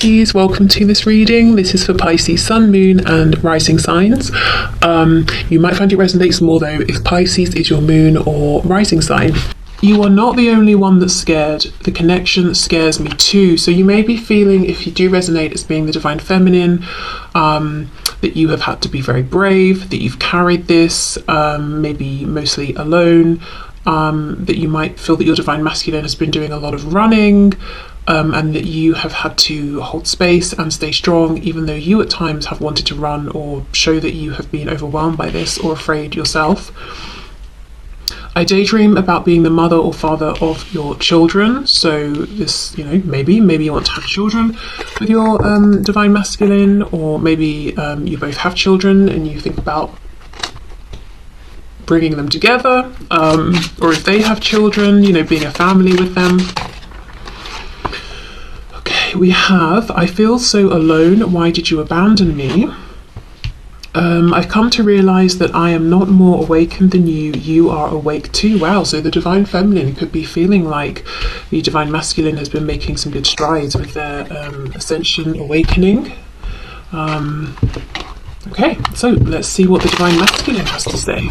Pisces, welcome to this reading. This is for Pisces, Sun, Moon, and Rising signs. You might find it resonates more though if Pisces is your Moon or Rising sign. You are not the only one that's scared. The connection scares me too. So you may be feeling, if you do resonate as being the Divine Feminine, that you have had to be very brave, that you've carried this, maybe mostly alone, that you might feel that your Divine Masculine has been doing a lot of running, and that you have had to hold space and stay strong, even though you at times have wanted to run or show that you have been overwhelmed by this or afraid yourself. I daydream about being the mother or father of your children. So this, maybe you want to have children with your Divine Masculine, or maybe you both have children and you think about bringing them together, or if they have children, being a family with them. We have, I feel so alone, why did you abandon me? I've come to realise that I am not more awakened than you, you are awake too. Wow, so the Divine Feminine could be feeling like the Divine Masculine has been making some good strides with their ascension awakening. Okay, so let's see what the Divine Masculine has to say.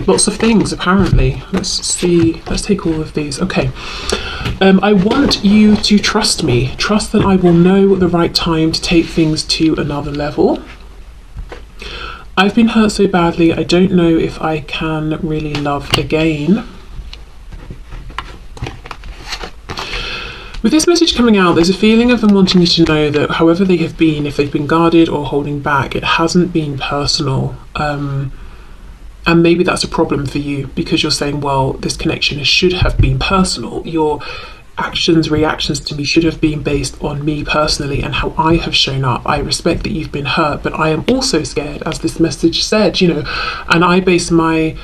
Lots of things, apparently. Let's take all of these. Okay. I want you to trust me. Trust that I will know the right time to take things to another level. I've been hurt so badly, I don't know if I can really love again. With this message coming out, there's a feeling of them wanting you to know that however they have been, if they've been guarded or holding back, it hasn't been personal. And maybe that's a problem for you because you're saying, well, this connection should have been personal. Your actions, reactions to me should have been based on me personally and how I have shown up. I respect that you've been hurt, but I am also scared, as this message said, and I base my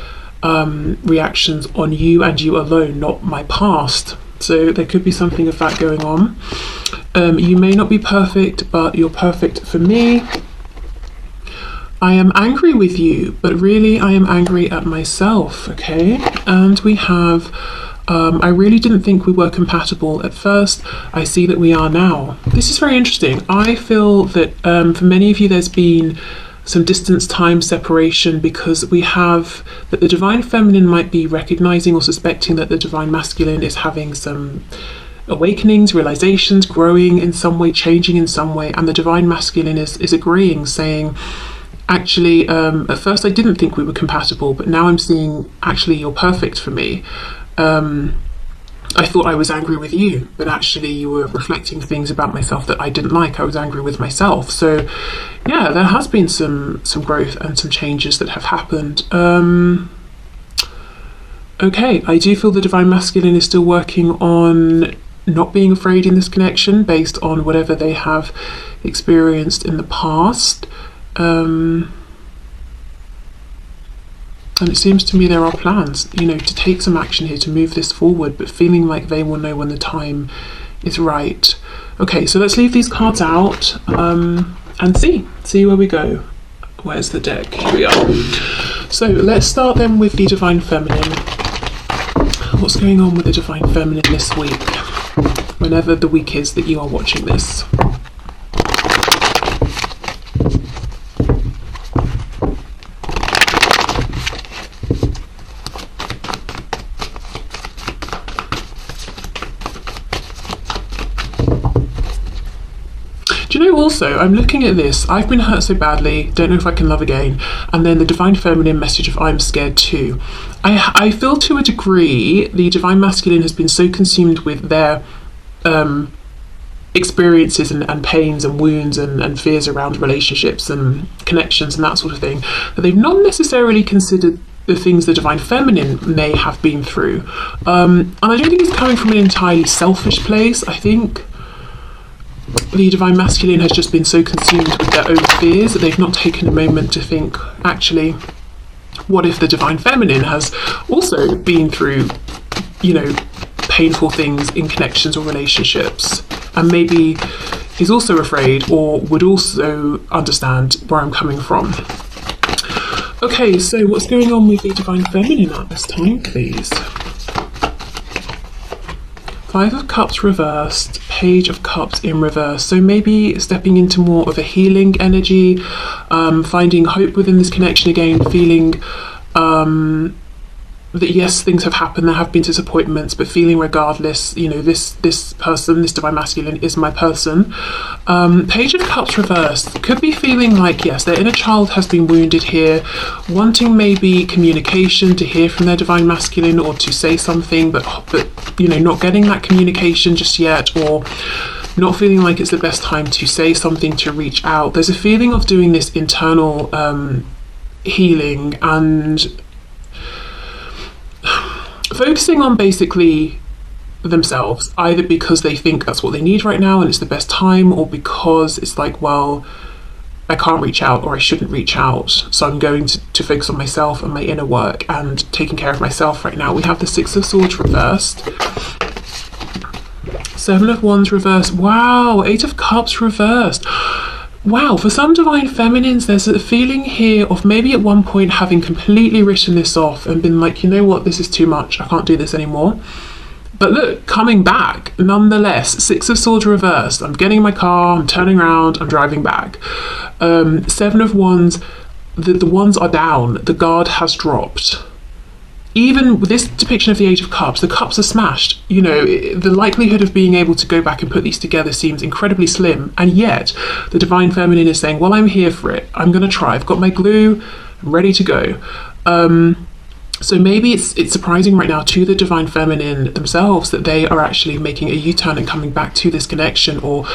reactions on you and you alone, not my past. So there could be something of that going on. You may not be perfect, but you're perfect for me. I am angry with you, but really I am angry at myself, okay? And we have, I really didn't think we were compatible at first. I see that we are now. This is very interesting. I feel that for many of you there's been some distance, time, separation, because we have that the Divine Feminine might be recognizing or suspecting that the Divine Masculine is having some awakenings, realizations, growing in some way, changing in some way, and the Divine Masculine is agreeing, saying, actually, at first I didn't think we were compatible, but now I'm seeing actually you're perfect for me. I thought I was angry with you, but actually you were reflecting things about myself that I didn't like. I was angry with myself. So yeah, there has been some growth and some changes that have happened. Okay, I do feel the Divine Masculine is still working on not being afraid in this connection based on whatever they have experienced in the past. And it seems to me there are plans, to take some action here, to move this forward, but feeling like they will know when the time is right. Okay, so let's leave these cards out and see where we go. Where's the deck? Here we are. So let's start then with the Divine Feminine. What's going on with the Divine Feminine this week? Whenever the week is that you are watching this. Also, I'm looking at this, I've been hurt so badly, don't know if I can love again, and then the Divine Feminine message of I'm scared too. I feel to a degree the Divine Masculine has been so consumed with their experiences and pains and wounds and fears around relationships and connections and that sort of thing, that they've not necessarily considered the things the Divine Feminine may have been through. And I don't think it's coming from an entirely selfish place. I think the Divine Masculine has just been so consumed with their own fears that they've not taken a moment to think, actually, what if the Divine Feminine has also been through, painful things in connections or relationships, and maybe he's also afraid or would also understand where I'm coming from. Okay, so what's going on with the Divine Feminine at this time, please? Five of Cups reversed, Page of Cups in reverse. So maybe stepping into more of a healing energy, finding hope within this connection again, feeling that yes, things have happened, there have been disappointments, but feeling regardless, you know, this person, this Divine Masculine is my person. Page of Cups reversed could be feeling like, yes, their inner child has been wounded here, wanting maybe communication, to hear from their Divine Masculine or to say something, but you know, not getting that communication just yet, or not feeling like it's the best time to say something, to reach out. There's a feeling of doing this internal healing and focusing on basically themselves, either because they think that's what they need right now and it's the best time, or because it's like, well, I can't reach out or I shouldn't reach out, so I'm going to focus on myself and my inner work and taking care of myself right now. We have the Six of Swords reversed, Seven of Wands reversed, wow, Eight of Cups reversed. Wow, for some Divine Feminines, there's a feeling here of maybe at one point having completely written this off and been like, you know what, this is too much, I can't do this anymore. But look, coming back, nonetheless, Six of Swords reversed. I'm getting in my car, I'm turning around, I'm driving back. Seven of Wands, the wands are down, the guard has dropped. Even with this depiction of the Eight of Cups, the cups are smashed. You know, the likelihood of being able to go back and put these together seems incredibly slim. And yet, the Divine Feminine is saying, well, I'm here for it. I'm going to try. I've got my glue. I'm ready to go. So maybe it's surprising right now to the Divine Feminine themselves that they are actually making a U-turn and coming back to this connection, or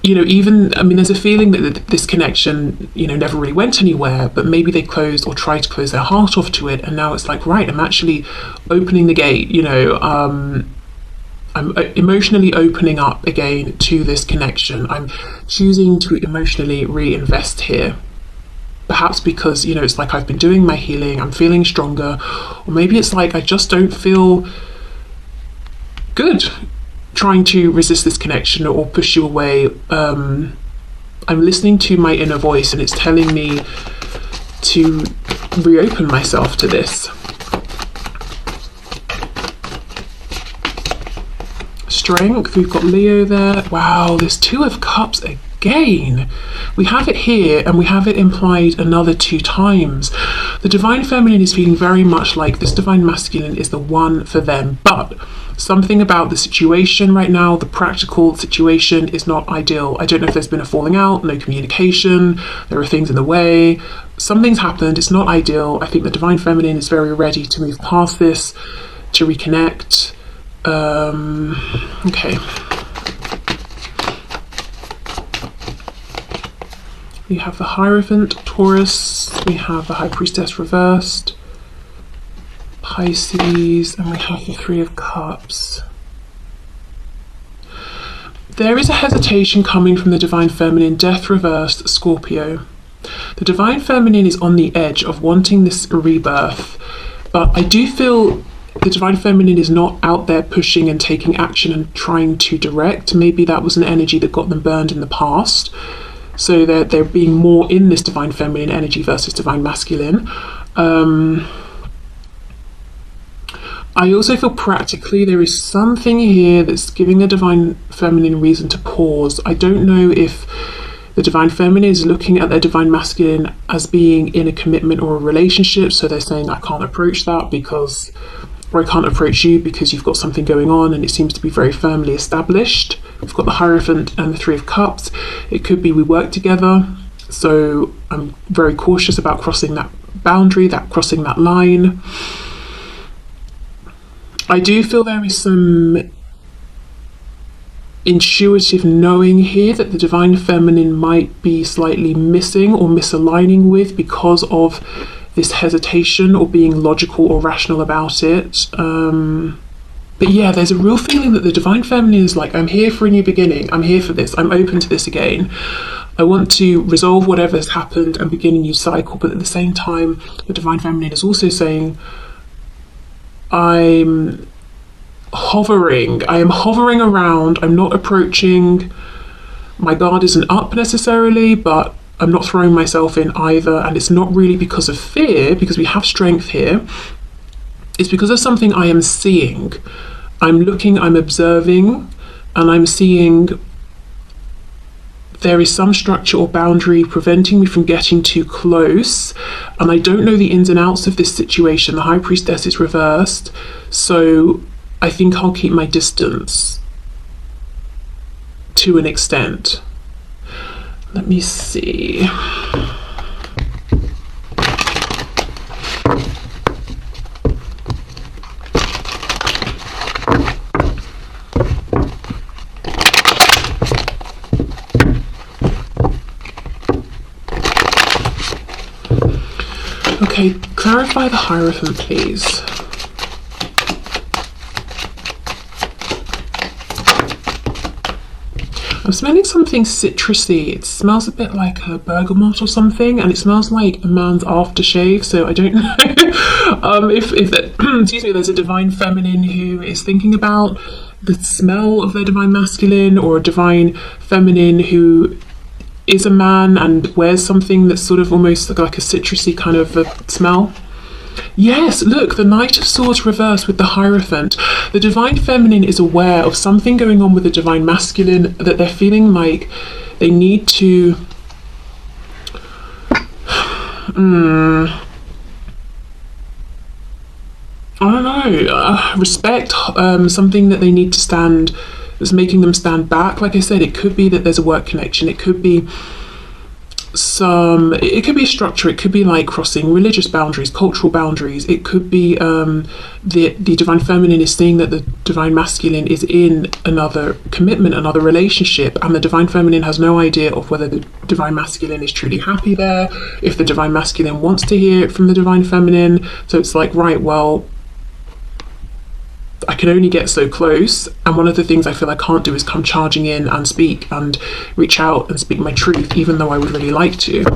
you know, even, I mean, there's a feeling that this connection, you know, never really went anywhere, but maybe they closed or tried to close their heart off to it, and now it's like, right, I'm actually opening the gate, you know, I'm emotionally opening up again to this connection. I'm choosing to emotionally reinvest here. Perhaps because, you know, it's like I've been doing my healing, I'm feeling stronger, or maybe it's like I just don't feel good trying to resist this connection or push you away. I'm listening to my inner voice and it's telling me to reopen myself to this. Strength, we've got Leo there. Wow, there's Two of Cups again. We have it here and we have it implied another 2 times. The Divine Feminine is feeling very much like this Divine Masculine is the one for them, but something about the situation right now, the practical situation, is not ideal. I don't know if there's been a falling out, no communication, there are things in the way, something's happened, it's not ideal. I think the Divine Feminine is very ready to move past this, to reconnect. Okay. We have the Hierophant, Taurus, we have the High Priestess reversed, Pisces, and we have the Three of Cups. There is a hesitation coming from the Divine Feminine, Death reversed, Scorpio. The Divine Feminine is on the edge of wanting this rebirth, but I do feel the Divine Feminine is not out there pushing and taking action and trying to direct. Maybe that was an energy that got them burned in the past. So they're being more in this Divine Feminine energy versus Divine Masculine. I also feel practically there is something here that's giving the Divine Feminine reason to pause. I don't know if the Divine Feminine is looking at their Divine Masculine as being in a commitment or a relationship, so they're saying, I can't approach that because, or I can't approach you because you've got something going on and it seems to be very firmly established. We've got the Hierophant and the Three of Cups. It could be we work together, so I'm very cautious about crossing that boundary, crossing that line. I do feel there is some intuitive knowing here that the Divine Feminine might be slightly missing or misaligning with because of this hesitation or being logical or rational about it. But yeah, there's a real feeling that the Divine Feminine is like, I'm here for a new beginning, I'm here for this, I'm open to this again. I want to resolve whatever has happened and begin a new cycle, but at the same time, the Divine Feminine is also saying, I am hovering around, I'm not approaching, my guard isn't up necessarily, but I'm not throwing myself in either. And it's not really because of fear, because we have strength here. It's because of something I am seeing. I'm looking, I'm observing, and I'm seeing there is some structure or boundary preventing me from getting too close, and I don't know the ins and outs of this situation. The High Priestess is reversed, so I think I'll keep my distance to an extent. Let me see. Okay, clarify the Hierophant, please. I'm smelling something citrusy. It smells a bit like a bergamot or something, and it smells like a man's aftershave. So I don't know if excuse me, there's a divine feminine who is thinking about the smell of their divine masculine, or a divine feminine who is a man and wears something that's sort of almost like a citrusy kind of a smell. Yes, look, the Knight of Swords reversed with the Hierophant. The divine feminine is aware of something going on with the divine masculine, that they're feeling like they need to I don't know, respect something that they need to stand, that's making them stand back. Like I said, it could be that there's a work connection, it could be it could be a structure, it could be like crossing religious boundaries, cultural boundaries, it could be the divine feminine is seeing that the divine masculine is in another commitment, another relationship, and the divine feminine has no idea of whether the divine masculine is truly happy there, if the divine masculine wants to hear it from the divine feminine. So it's like, right, well, I can only get so close, and one of the things I feel I can't do is come charging in and speak and reach out and speak my truth, even though I would really like to.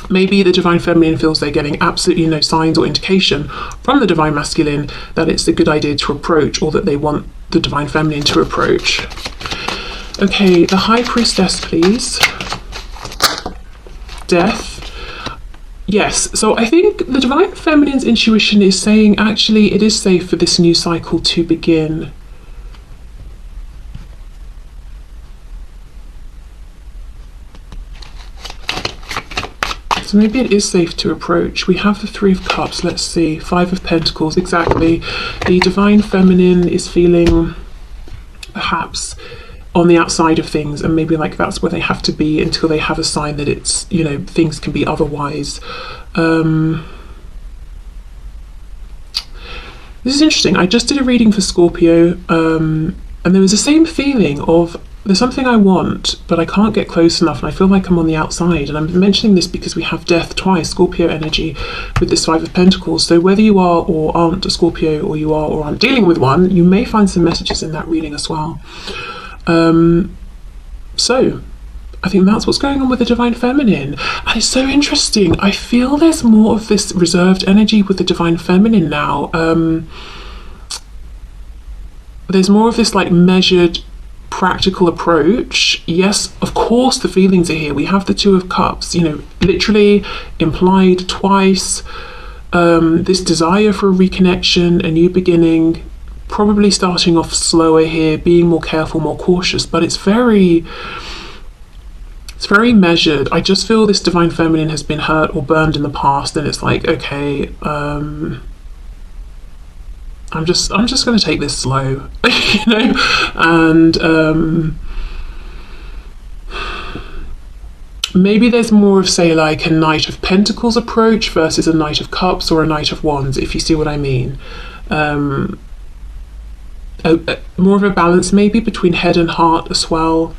Maybe the divine feminine feels they're getting absolutely no signs or indication from the divine masculine that it's a good idea to approach, or that they want the divine feminine to approach. Okay, the High Priestess, please. Death. Yes, so I think the divine feminine's intuition is saying, actually, it is safe for this new cycle to begin. So maybe it is safe to approach. We have the Three of Cups, let's see, Five of Pentacles, exactly. The divine feminine is feeling perhaps on the outside of things, and maybe like that's where they have to be until they have a sign that it's, you know, things can be otherwise. This is interesting. I just did a reading for Scorpio, and there was the same feeling of there's something I want, but I can't get close enough, and I feel like I'm on the outside. And I'm mentioning this because we have death twice, Scorpio energy, with this Five of Pentacles. So whether you are or aren't a Scorpio, or you are or aren't dealing with one, you may find some messages in that reading as well. So I think that's what's going on with the divine feminine, and it's so interesting. I feel there's more of this reserved energy with the divine feminine now. There's more of this like measured, practical approach. Yes, of course the feelings are here. We have the Two of Cups, you know, literally implied twice. This desire for a reconnection, a new beginning, probably starting off slower here, being more careful, more cautious, but it's very measured. I just feel this divine feminine has been hurt or burned in the past, and it's like, okay, I'm just going to take this slow, you know, and maybe there's more of, say, like a Knight of Pentacles approach versus a Knight of Cups or a Knight of Wands, if you see what I mean. More of a balance maybe between head and heart as well,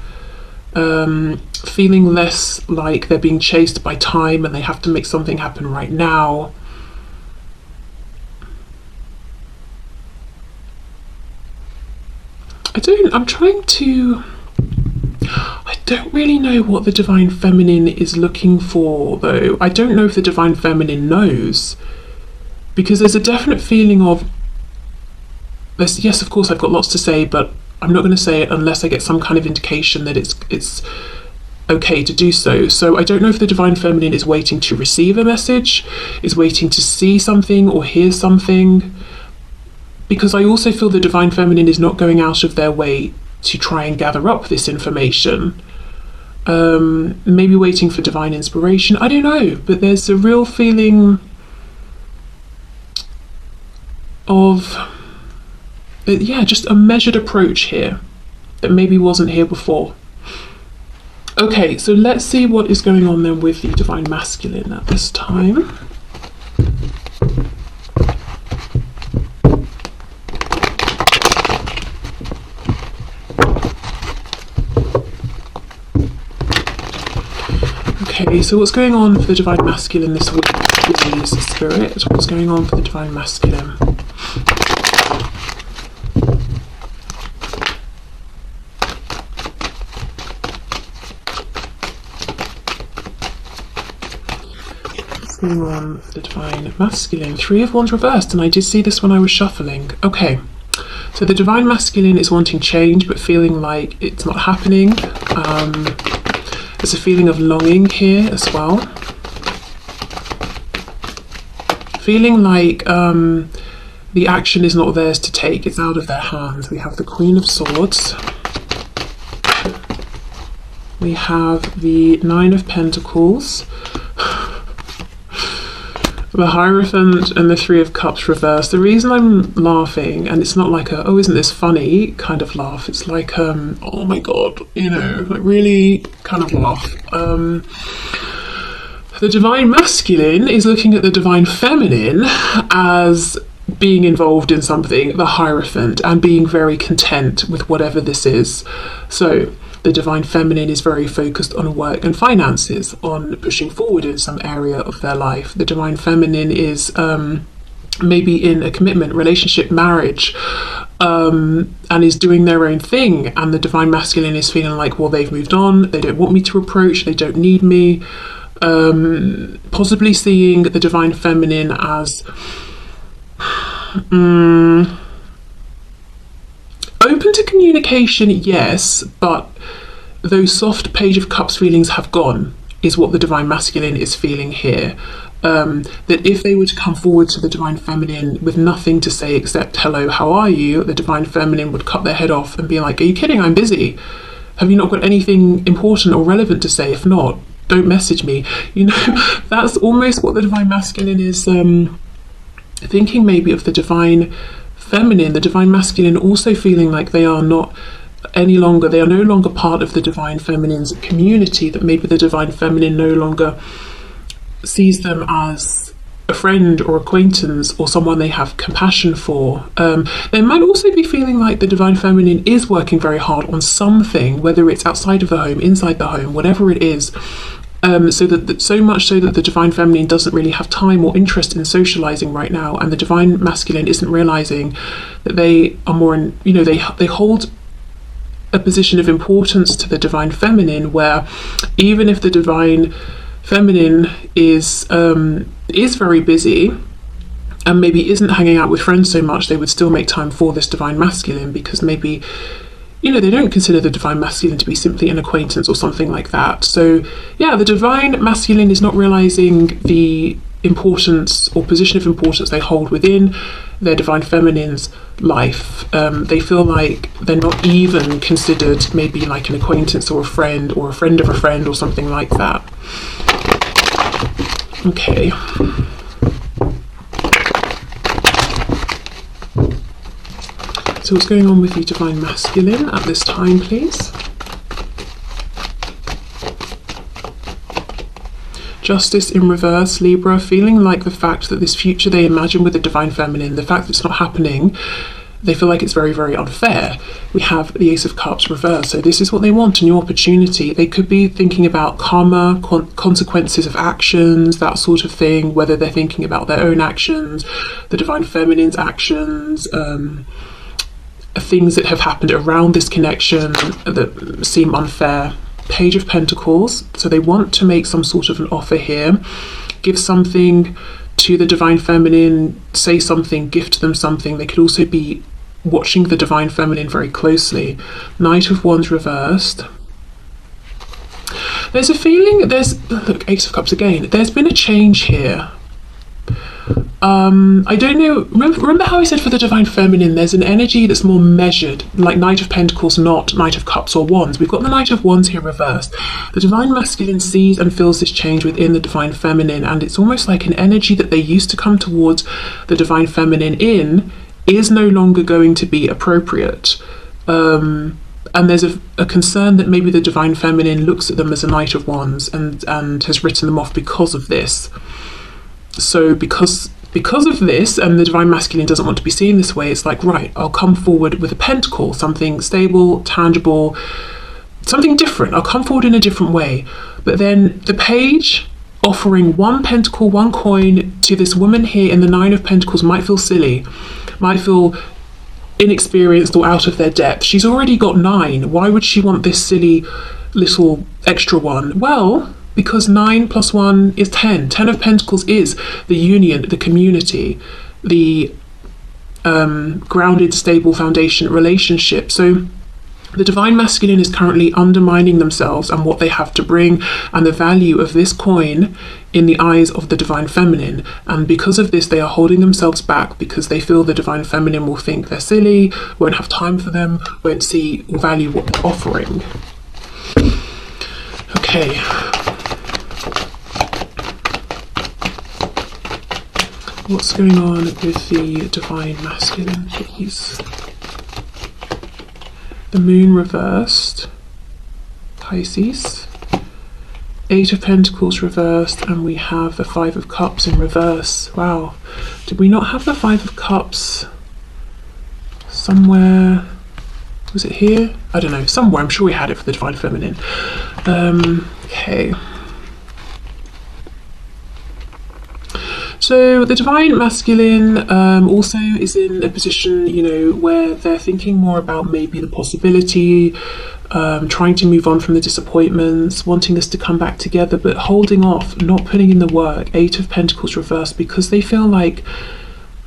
feeling less like they're being chased by time and they have to make something happen right now. I don't really know what the divine feminine is looking for, though. I don't know if the divine feminine knows, because there's a definite feeling of, yes, of course, I've got lots to say, but I'm not going to say it unless I get some kind of indication that it's okay to do so. So I don't know if the divine feminine is waiting to receive a message, is waiting to see something or hear something, because I also feel the divine feminine is not going out of their way to try and gather up this information. Maybe waiting for divine inspiration, I don't know, but there's a real feeling of just a measured approach here that maybe wasn't here before. Okay, so let's see what is going on then with the divine masculine at this time. Okay, so what's going on for the divine masculine this week, please, Spirit? What's going on for the divine masculine? What's going on for the divine masculine? Three of Wands reversed, and I did see this when I was shuffling. Okay, so the divine masculine is wanting change, but feeling like it's not happening. There's a feeling of longing here as well. Feeling like the action is not theirs to take, it's out of their hands. We have the Queen of Swords. We have the Nine of Pentacles. The Hierophant and the Three of Cups reversed. The reason I'm laughing, and it's not like a, oh, isn't this funny kind of laugh, it's like, oh my god, you know, like really kind of laugh. The divine masculine is looking at the divine feminine as being involved in something, the Hierophant, and being very content with whatever this is. So the divine feminine is very focused on work and finances, on pushing forward in some area of their life. The divine feminine is maybe in a commitment, relationship, marriage, and is doing their own thing. And the divine masculine is feeling like, well, they've moved on, they don't want me to approach, they don't need me. Possibly seeing the divine feminine as open to communication, yes, but those soft Page of Cups feelings have gone, is what the divine masculine is feeling here. That if they were to come forward to the divine feminine with nothing to say except, hello, how are you? The divine feminine would cut their head off and be like, are you kidding? I'm busy. Have you not got anything important or relevant to say? If not, don't message me. You know, that's almost what the divine masculine is thinking maybe of the divine feminine. The divine masculine also feeling like they are not any longer, they are no longer part of the divine feminine's community, that maybe the divine feminine no longer sees them as a friend or acquaintance or someone they have compassion for. They might also be feeling like the divine feminine is working very hard on something, whether it's outside of the home, inside the home, whatever it is. So much so that the divine feminine doesn't really have time or interest in socializing right now, and the divine masculine isn't realizing that they are more in, you know, they hold a position of importance to the divine feminine, where even if the divine feminine is very busy and maybe isn't hanging out with friends so much, they would still make time for this divine masculine, because maybe, you know, they don't consider the divine masculine to be simply an acquaintance or something like that. So yeah, the divine masculine is not realizing the importance or position of importance they hold within their divine feminine's life. They feel like they're not even considered maybe like an acquaintance or a friend of a friend or something like that. Okay. So what's going on with the divine masculine at this time, please? Justice in reverse, Libra, feeling like the fact that this future they imagine with the divine feminine, the fact that it's not happening, they feel like it's very, very unfair. We have the Ace of Cups reversed. So this is what they want, a new opportunity. They could be thinking about karma, consequences of actions, that sort of thing, whether they're thinking about their own actions, the divine feminine's actions, things that have happened around this connection that seem unfair. Page of Pentacles, so they want to make some sort of an offer here, give something to the divine feminine, say something, gift them something. They could also be watching the divine feminine very closely. Knight of Wands reversed. There's a feeling, look, Ace of Cups again. There's been a change here. I don't know, remember how I said for the divine feminine there's an energy that's more measured, like Knight of Pentacles, not Knight of Cups or Wands. We've got the Knight of Wands here reversed. The divine masculine sees and feels this change within the divine feminine, and it's almost like an energy that they used to come towards the divine feminine in is no longer going to be appropriate. And there's a concern that maybe the divine feminine looks at them as a Knight of Wands and has written them off because of this. So because of this, and the divine masculine doesn't want to be seen this way, it's like, right, I'll come forward with a pentacle, something stable, tangible, something different. I'll come forward in a different way. But then the page offering one pentacle, one coin to this woman here in the Nine of Pentacles might feel silly, might feel inexperienced or out of their depth. She's already got 9. Why would she want this silly little extra one? Well, because 9 plus 1 is 10. 10 of Pentacles is the union, the community, the grounded, stable foundation relationship. So the divine masculine is currently undermining themselves and what they have to bring and the value of this coin in the eyes of the divine feminine. And because of this, they are holding themselves back because they feel the divine feminine will think they're silly, won't have time for them, won't see or value what they're offering. Okay. What's going on with the divine masculine, please? The moon reversed, Pisces. 8 of Pentacles reversed, and we have the 5 of Cups in reverse. Wow, did we not have the 5 of Cups somewhere? Was it here? I don't know, somewhere. I'm sure we had it for the divine feminine. Okay. So the divine masculine also is in a position, you know, where they're thinking more about maybe the possibility, trying to move on from the disappointments, wanting us to come back together, but holding off, not putting in the work. 8 of Pentacles reversed, because they feel like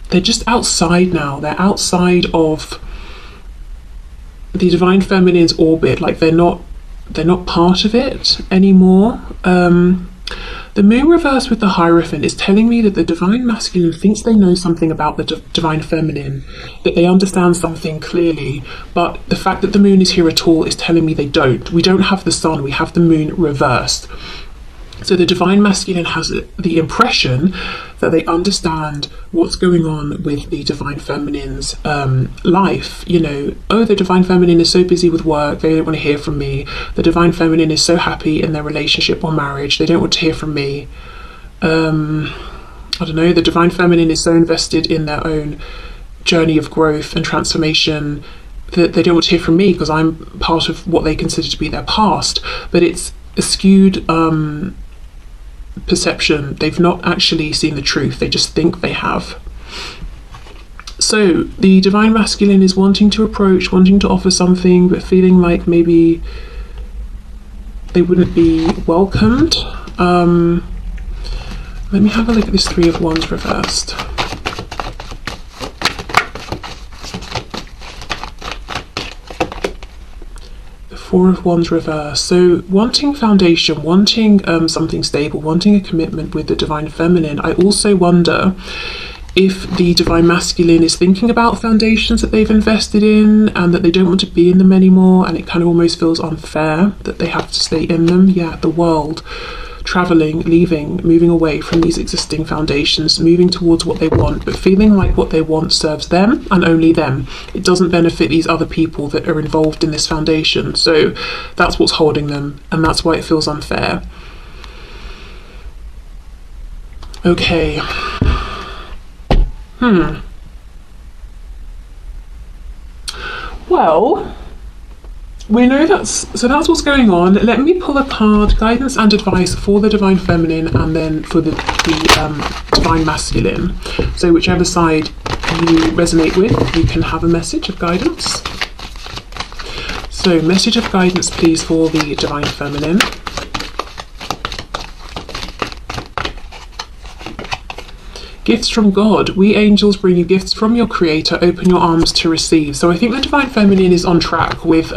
they're just outside now. They're outside of the divine feminine's orbit, like they're not part of it anymore. The moon reverse with the Hierophant is telling me that the divine masculine thinks they know something about the divine feminine, that they understand something clearly, but the fact that the moon is here at all is telling me they don't. We don't have the sun, we have the moon reversed. So the divine masculine has the impression that they understand what's going on with the divine feminine's life. You know, oh, the divine feminine is so busy with work, they don't want to hear from me. The divine feminine is so happy in their relationship or marriage, they don't want to hear from me. I don't know, the divine feminine is so invested in their own journey of growth and transformation that they don't want to hear from me because I'm part of what they consider to be their past. But it's a skewed perception. They've not actually seen the truth, they just think they have. So the divine masculine is wanting to approach, wanting to offer something, but feeling like maybe they wouldn't be welcomed. Let me have a look at this 3 of Wands reversed. The 4 of Wands reversed. So wanting foundation, wanting something stable, wanting a commitment with the divine feminine. I also wonder if the divine masculine is thinking about foundations that they've invested in and that they don't want to be in them anymore, and it kind of almost feels unfair that they have to stay in them. Yeah, the world. Traveling, leaving, moving away from these existing foundations, moving towards what they want, but feeling like what they want serves them and only them. It doesn't benefit these other people that are involved in this foundation. So that's what's holding them, and that's why it feels unfair. Okay. Well, we know that's what's going on. Let me pull a card, guidance and advice for the divine feminine and then for the divine masculine. So whichever side you resonate with, you can have a message of guidance. So message of guidance, please, for the divine feminine. Gifts from God. We angels bring you gifts from your creator. Open your arms to receive. So I think the divine feminine is on track with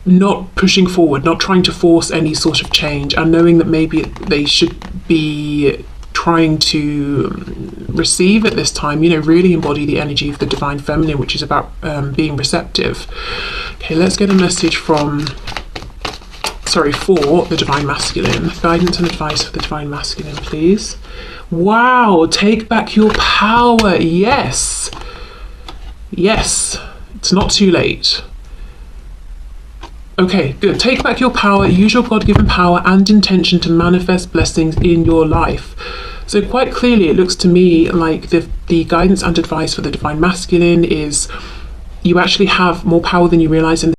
not pushing forward, not trying to force any sort of change, and knowing that maybe they should be trying to receive at this time, really embody the energy of the divine feminine, which is about being receptive. Okay, let's get a message for the divine masculine. Guidance and advice for the divine masculine, please. Wow, take back your power. Yes, it's not too late. Okay, good. Take back your power, use your God-given power and intention to manifest blessings in your life. So quite clearly, it looks to me like the guidance and advice for the divine masculine is you actually have more power than you realize in